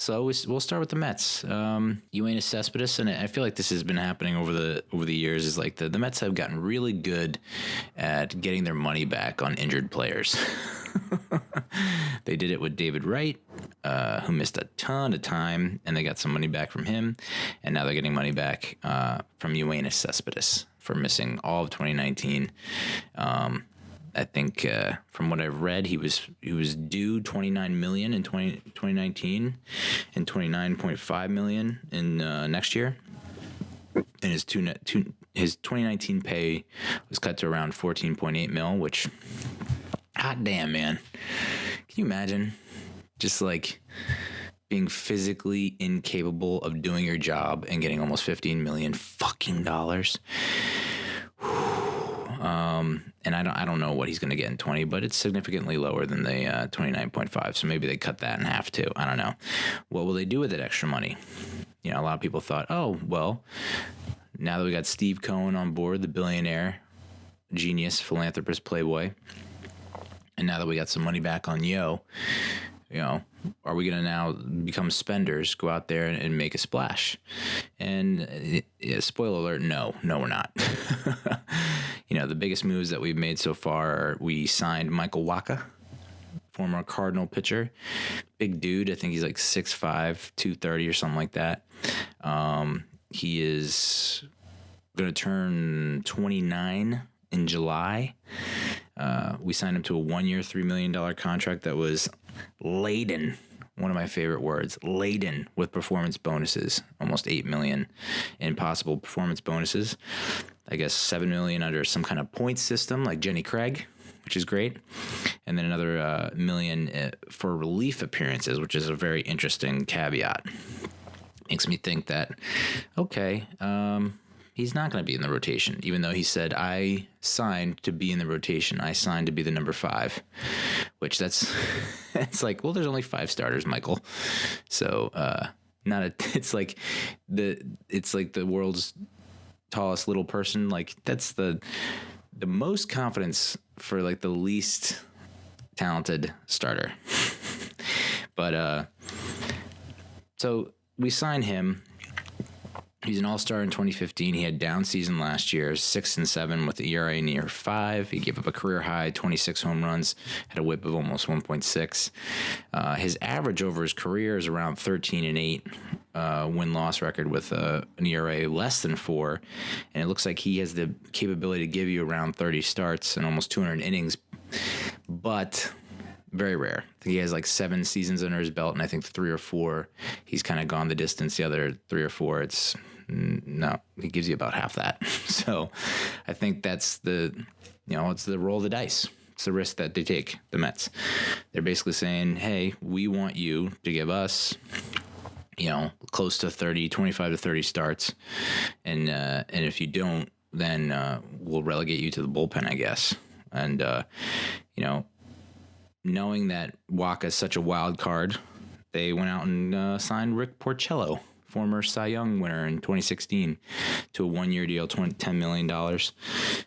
So we'll start with the Mets. Yoenis Cespedes, and I feel like this has been happening over the years. Is like the Mets have gotten really good at getting their money back on injured players. They did it with David Wright, who missed a ton of time, and they got some money back from him. And now they're getting money back from Yoenis Cespedes for missing all of 2019. I think from what I've read, he was due $29 million in 2019 and $29.5 million in next year. And his 2019 pay was cut to around $14.8 million, which, hot damn, man. Can you imagine just like being physically incapable of doing your job and getting almost $15 million fucking dollars? And I don't know what he's going to get in 20, but it's significantly lower than the 29.5. So maybe they cut that in half too. I don't know. What will they do with that extra money? You know, a lot of people thought, oh, well, now that we got Steve Cohen on board, the billionaire, genius, philanthropist, playboy, and now that we got some money back on Yo, you know, are we going to now become spenders, go out there and make a splash? And spoiler alert, no, we're not. You know, the biggest moves that we've made so far are we signed Michael Wacha, former Cardinal pitcher. Big dude. I think he's like 6'5", 230 or something like that. He is going to turn 29 in July. We signed him to a 1-year, $3 million contract that was laden, one of my favorite words, laden with performance bonuses, almost $8 million in possible performance bonuses. I guess $7 million under some kind of points system like Jenny Craig, which is great. And then another $1 million for relief appearances, which is a very interesting caveat. Makes me think that, okay, he's not going to be in the rotation, even though he said, I signed to be in the rotation. I signed to be the number 5, which it's like, well, there's only 5 starters, Michael. So, it's like the world's tallest little person. Like that's the most confidence for like the least talented starter. But, so we signed him. He's an all-star in 2015. He had down season last year, 6-7 with the ERA near 5. He gave up a career high 26 home runs, had a WHIP of almost 1.6. His average over his career is around 13-8 win-loss record with an ERA less than 4. And it looks like he has the capability to give you around 30 starts and almost 200 innings, but very rare. I think he has like 7 seasons under his belt, and I think 3 or 4 he's kind of gone the distance. The other 3 or 4, it's no, he gives you about half that. So I think that's it's the roll of the dice. It's the risk that they take, the Mets. They're basically saying, hey, we want you to give us, close to 25 to 30 starts. And if you don't, then we'll relegate you to the bullpen, I guess. And, knowing that Wacha is such a wild card, they went out and signed Rick Porcello, former Cy Young winner in 2016, to a 1-year deal, $10 million.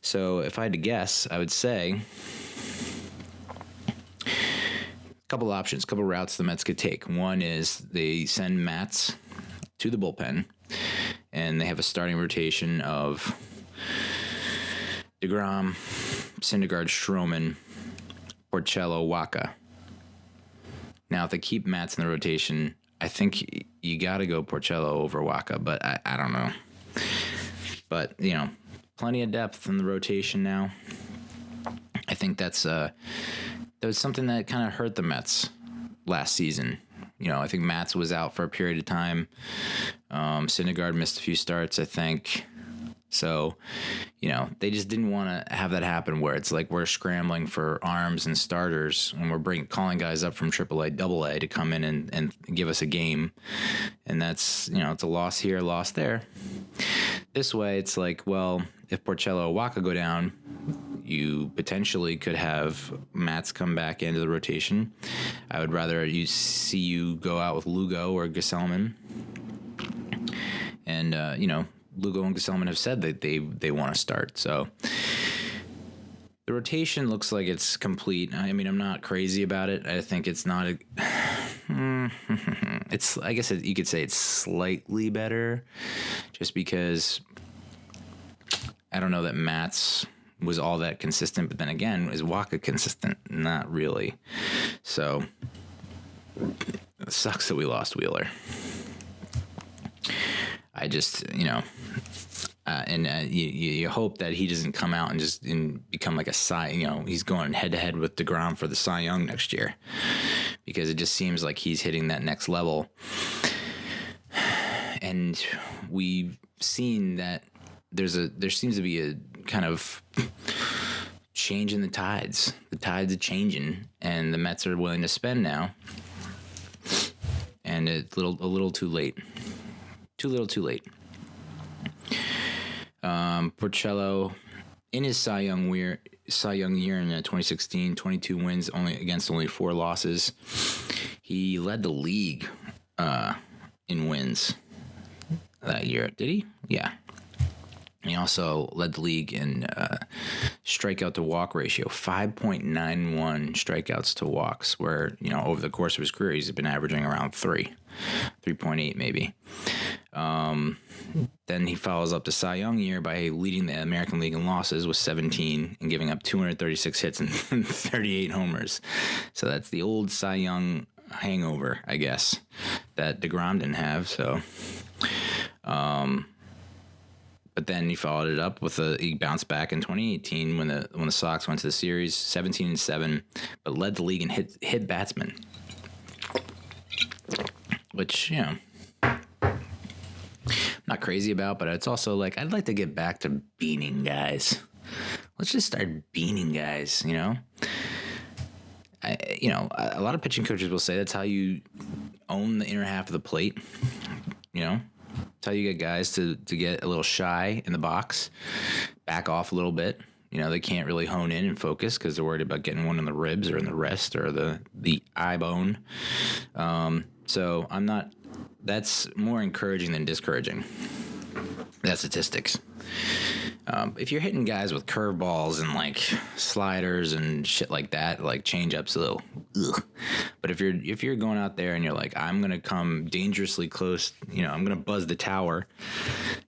So if I had to guess, I would say a couple options, couple routes the Mets could take. One is they send Mats to the bullpen, and they have a starting rotation of DeGrom, Syndergaard, Stroman, Porcello, Wacha. Now, if they keep Mats in the rotation, I think you got to go Porcello over Wacha, but I don't know. But, plenty of depth in the rotation now. I think that was something that kind of hurt the Mets last season. I think Mats was out for a period of time. Syndergaard missed a few starts, I think. So, they just didn't want to have that happen where it's like we're scrambling for arms and starters and we're calling guys up from AAA, AA to come in and give us a game. And that's, it's a loss here, loss there. This way, it's like, well, if Porcello or Wacha go down, you potentially could have Mats come back into the rotation. I would rather see you go out with Lugo or Gesellman. And, Lugo and Gesellman have said that they want to start. So the rotation looks like it's complete. I mean, I'm not crazy about it. I think it's not It's, I guess you could say it's slightly better, just because I don't know that Matt's was all that consistent, but then again, is Wacha consistent? Not really. So it sucks that we lost Wheeler. I just, you hope that he doesn't come out and become like a Cy. He's going head to head with DeGrom for the Cy Young next year, because it just seems like he's hitting that next level. And we've seen that there seems to be a kind of change in the tides. The tides are changing, and the Mets are willing to spend now. And it's a little too late. Too little, too late. Porcello, in his Cy Young year in 2016, 22 wins against only 4 losses. He led the league in wins that year. Did he? Yeah. He also led the league in strikeout to walk ratio, 5.91 strikeouts to walks, where, over the course of his career, he's been averaging around 3.8 maybe. Then he follows up the Cy Young year by leading the American League in losses with 17 and giving up 236 hits and 38 homers. So that's the old Cy Young hangover, I guess, that DeGrom didn't have. So, but then he followed it up with he bounced back in 2018 when the Sox went to the series, 17-7, but led the league in hit batsmen, which, not crazy about, but it's also like, I'd like to get back to beaning guys. Let's just start beaning guys, a lot of pitching coaches will say that's how you own the inner half of the plate, It's how you get guys to get a little shy in the box, back off a little bit. They can't really hone in and focus because they're worried about getting one in the ribs or in the wrist or the eye bone. So that's more encouraging than discouraging. That's statistics. If you're hitting guys with curveballs and like sliders and shit like that, like changeups, a little, ugh. But if you're going out there and you're like, I'm gonna come dangerously close, I'm gonna buzz the tower,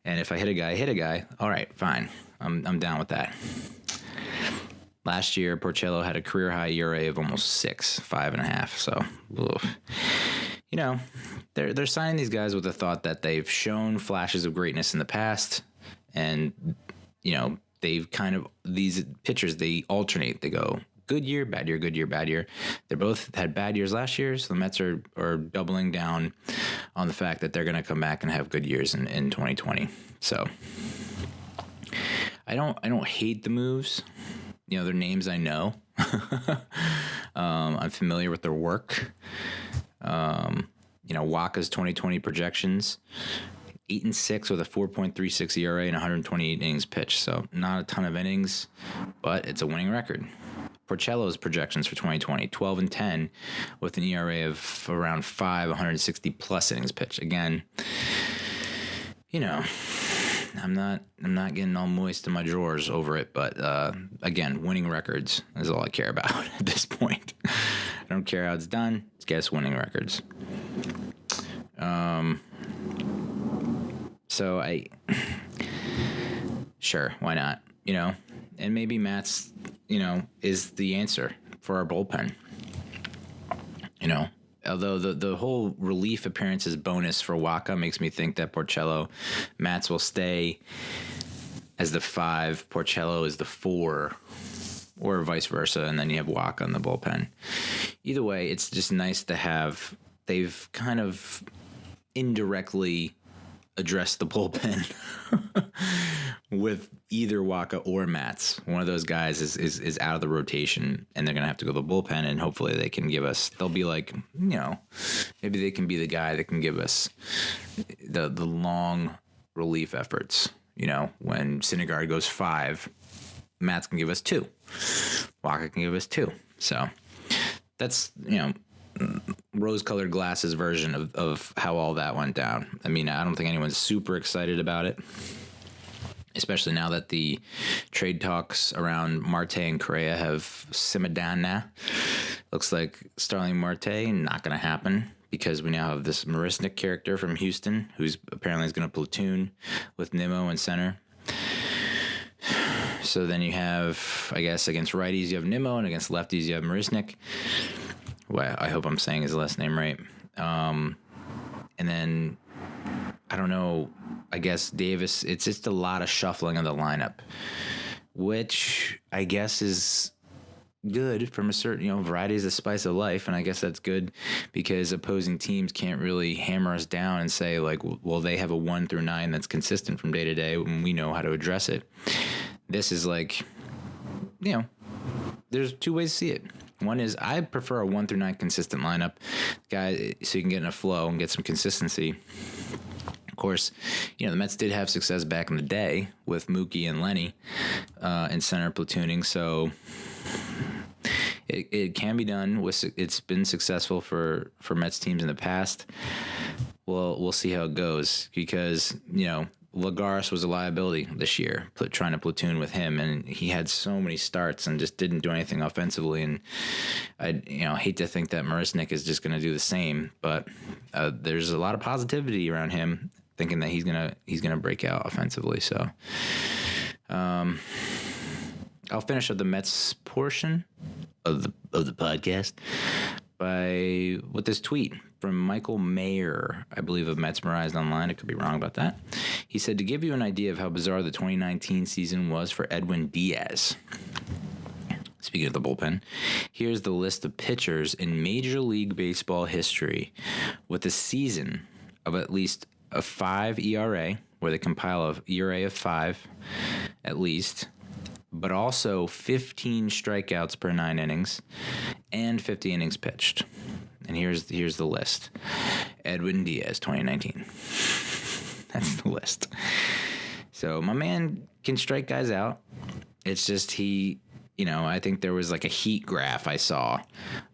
and if I hit a guy, all right, fine, I'm down with that. Last year, Porcello had a career high ERA of almost 5.5. So, they're signing these guys with the thought that they've shown flashes of greatness in the past, and they've these pitchers, they alternate. They go good year, bad year, good year, bad year. They both had bad years last year, so the Mets are doubling down on the fact that they're going to come back and have good years in 2020. So I don't hate the moves. Their names I know. I'm familiar with their work. Wacha's 2020 projections, 8-6 with a 4.36 ERA and 128 innings pitched. So not a ton of innings, but it's a winning record. Porcello's projections for 2020, 12-10 with an ERA of around 160 plus innings pitched. Again, I'm not getting all moist in my drawers over it, but again, winning records is all I care about at this point. I don't care how it's done. It's guess winning records. So sure, why not? And maybe Matt's, is the answer for our bullpen. Although the whole relief appearances bonus for Wacha makes me think that Matz will stay as the 5, Porcello is the 4, or vice versa, and then you have Wacha in the bullpen. Either way, it's just nice to have. They've kind of indirectly addressed the bullpen with either Wacha or Matz. One of those guys is out of the rotation, and they're going to have to go to the bullpen, and hopefully they can give us, they'll be like, maybe they can be the guy that can give us the long relief efforts. When Syndergaard goes 5, Matz can give us 2. Wacha can give us 2. So that's, rose-colored glasses version of how all that went down. I mean, I don't think anyone's super excited about it, especially now that the trade talks around Marte and Correa have simmered down now. Looks like Starling Marte, not going to happen because we now have this Marisnik character from Houston who's apparently is going to platoon with Nimmo in center. So then you have, I guess, against righties you have Nimmo, and against lefties you have Marisnik. Well, I hope I'm saying his last name right. And then, I don't know, I guess Davis, it's just a lot of shuffling of the lineup, which I guess is good from a certain, variety is the spice of life. And I guess that's good because opposing teams can't really hammer us down and say, like, well, they have a 1 through 9 that's consistent from day to day and we know how to address it. This is like, there's two ways to see it. One is I prefer a 1 through 9 consistent lineup, guy, so you can get in a flow and get some consistency. Of course, the Mets did have success back in the day with Mookie and Lenny in center platooning, so it can be done. It's been successful for Mets teams in the past. Well, we'll see how it goes because, Lagares was a liability this year, trying to platoon with him, and he had so many starts and just didn't do anything offensively. And I, hate to think that Marisnik is just going to do the same, but there's a lot of positivity around him, thinking that he's gonna break out offensively. So, I'll finish up the Mets portion of the podcast with this tweet from Michael Mayer, I believe, of Mets Merized Online. I could be wrong about that. He said, to give you an idea of how bizarre the 2019 season was for Edwin Diaz. Speaking of the bullpen, here's the list of pitchers in Major League Baseball history with a season of at least a 5 ERA, where they compile a ERA of 5 at least, but also 15 strikeouts per 9 innings and 50 innings pitched. And here's the list. Edwin Diaz, 2019. That's the list. So my man can strike guys out. It's just I think there was like a heat graph I saw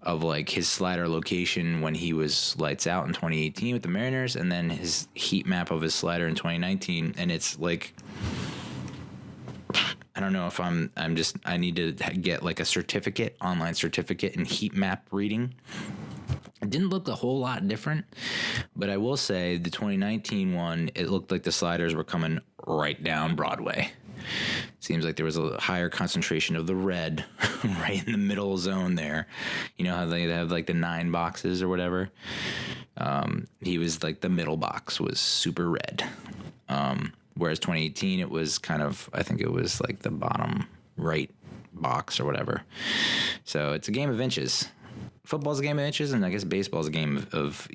of like his slider location when he was lights out in 2018 with the Mariners, and then his heat map of his slider in 2019. And it's like, I don't know if I need to get like a online certificate in heat map reading. It didn't look a whole lot different, but I will say the 2019 one, it looked like the sliders were coming right down Broadway. Seems like there was a higher concentration of the red right in the middle zone there. You know how they have like the 9 boxes or whatever? He was like the middle box was super red. Whereas 2018, it was kind of, I think it was like the bottom right box or whatever. So it's a game of inches. Football's a game of inches, and I guess baseball's a game of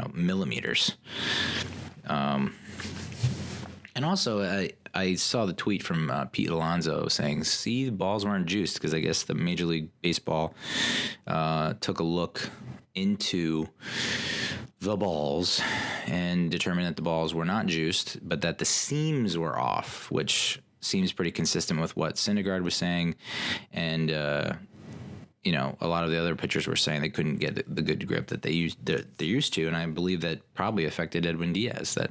millimeters. And also, I saw the tweet from Pete Alonso saying, see, the balls weren't juiced, because I guess the Major League Baseball took a look into the balls and determined that the balls were not juiced, but that the seams were off, which seems pretty consistent with what Syndergaard was saying. And, a lot of the other pitchers were saying they couldn't get the good grip that they're used to, and I believe that probably affected Edwin Diaz, that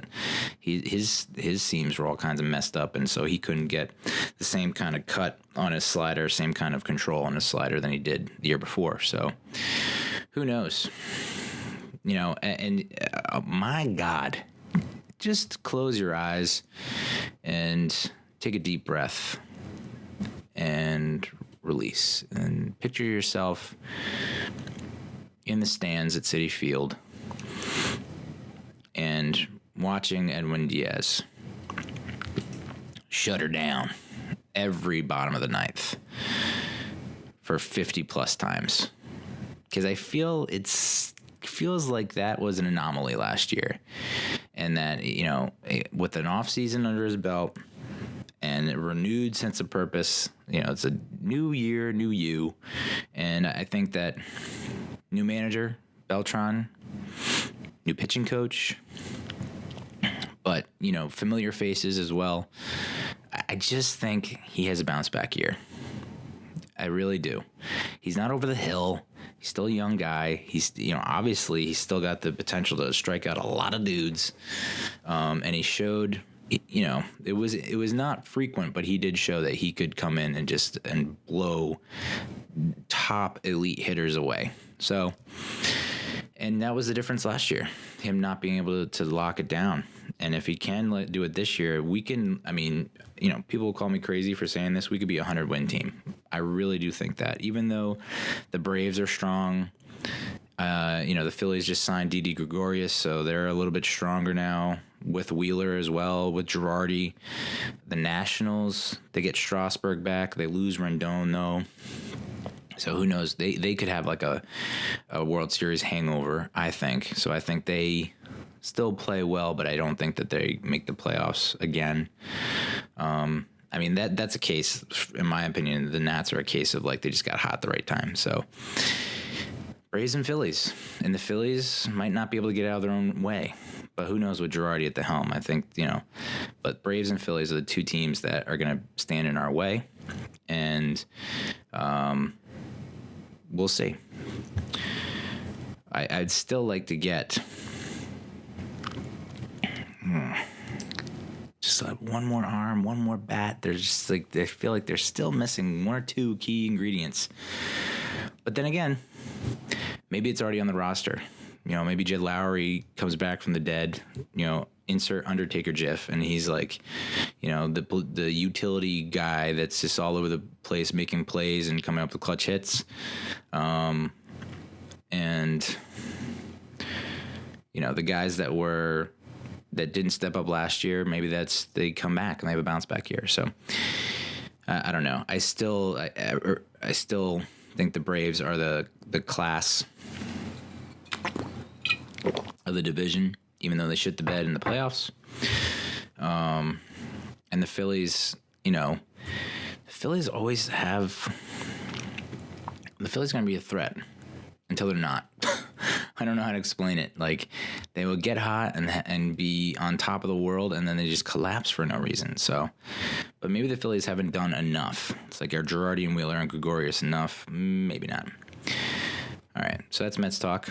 his seams were all kinds of messed up, and so he couldn't get the same kind of cut on his slider, same kind of control on his slider than he did the year before. So who knows? My God, just close your eyes and take a deep breath and release, and picture yourself in the stands at Citi Field and watching Edwin Diaz shut her down every bottom of the ninth for 50 plus times, because I feel feels like that was an anomaly last year, and that with an off season under his belt and a renewed sense of purpose, it's a new year, new you. And I think that new manager, Beltran, new pitching coach, but, familiar faces as well. I just think he has a bounce back year. I really do. He's not over the hill. He's still a young guy. He's, obviously he's still got the potential to strike out a lot of dudes. And he showed, it was not frequent, but he did show that he could come in and blow top elite hitters away. So, and that was the difference last year, him not being able to lock it down. And if he can do it this year, we can, I mean, people will call me crazy for saying this. We could be a 100-win team. I really do think that. Even though the Braves are strong, the Phillies just signed Didi Gregorius, so they're a little bit stronger now with Wheeler as well, with Girardi. The Nationals, they get Strasburg back. They lose Rendon, though. So who knows? They could have like a World Series hangover, I think. So I think they still play well, but I don't think that they make the playoffs again. I mean, that's a case, in my opinion, the Nats are a case of like they just got hot at the right time. So Braves and Phillies. And the Phillies might not be able to get out of their own way. But who knows with Girardi at the helm? I think, but Braves and Phillies are the two teams that are going to stand in our way. And we'll see. I'd still like to get just like one more arm, one more bat. There's just like, I feel like they're still missing one or two key ingredients. But then again, maybe it's already on the roster. Maybe Jed Lowry comes back from the dead, insert Undertaker gif, and he's like, the utility guy that's just all over the place making plays and coming up with clutch hits. And, the guys that didn't step up last year, maybe they come back and they have a bounce back year. So I don't know. I still think the Braves are the class of the division, even though they shit the bed in the playoffs. And the Phillies, the Phillies always have. The Phillies are going to be a threat until they're not. I don't know how to explain it. Like, they will get hot and be on top of the world, and then they just collapse for no reason. So, but maybe the Phillies haven't done enough. It's like, are Girardi and Wheeler and Gregorius enough? Maybe not. All right, so that's Mets talk.